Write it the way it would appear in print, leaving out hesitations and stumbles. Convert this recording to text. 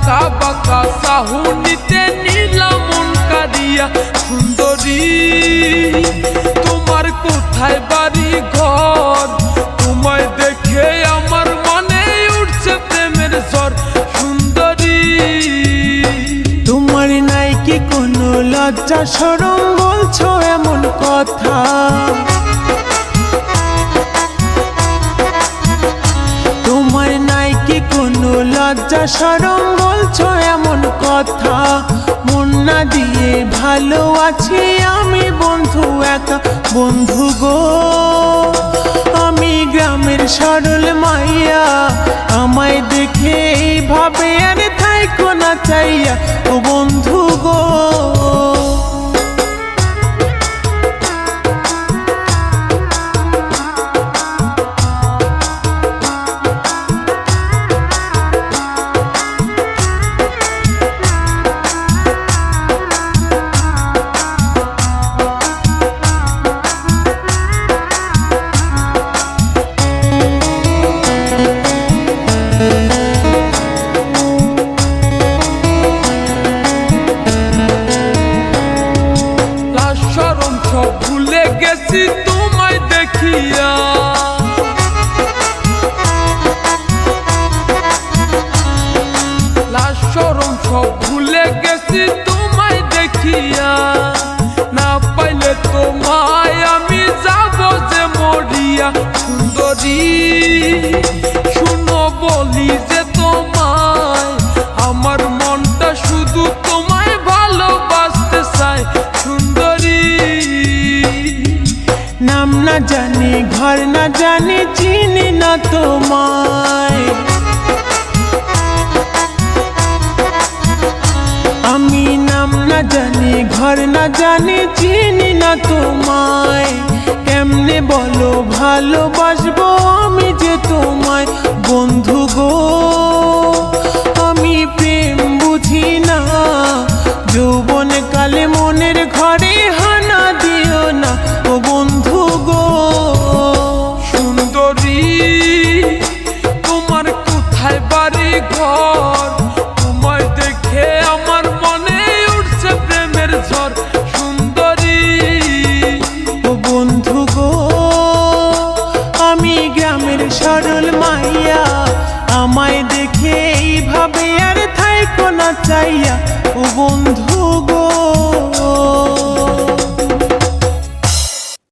আঁকা বাঁকা সাহুনিতে নিলাম মন কারিয়া। সুন্দরী তোমার কোথায় বাড়ি ঘর, তোমায় দেখে আমার মনে উঠছে প্রেমের ঝড়। সুন্দরী তোমার নাই কি কোনো লজ্জা শরম, বলছো এমন কথা? তোমার নাই কি কোনো লজ্জা শরম, বলছো এমন কথা? মন না দিয়ে ভালো আছি আমি বন্ধু একা। বন্ধু গো আমি গ্রামের সরল মাইয়া, আমায় দেখে এইভাবে আর থাইকো না চাইয়া। ও বন্ধু গো ভুলে গেছি তোমায় দেখিয়া। লাজ শরম সব ভুলে গেছি তোমায় দেখিয়া। না পাইলে তোমায় আমি যাব যে মরিয়া। সুন্দরী শুনো বলি যে তোমায়, আমার মনটা শুধু তোমায় ভালোবাসতে চায়। সুন্দরী নাম না জানি ঘর না জানি চিনি না তোমায়, আমি নাম না জানি ঘর না জানি চিনি না তোমায়। কেমনে বলো ভালোবাসবো আমি যে তোমায়? বন্ধু গো আমি প্রেম বুঝি না, যৌবন কালে মনের ঘরে হানা দিও না। ও বন্ধু গো সুন্দরী তোমার কোথায় বাড়ি ঘর, তোমায় দেখে আমার মনে উঠছে প্রেমের ঝড়। সুন্দরী ও বন্ধু গো আমি গ্রামের সরল মাইয়া, আমায় দেখে এইভাবে আর থাইকো না চাইয়া।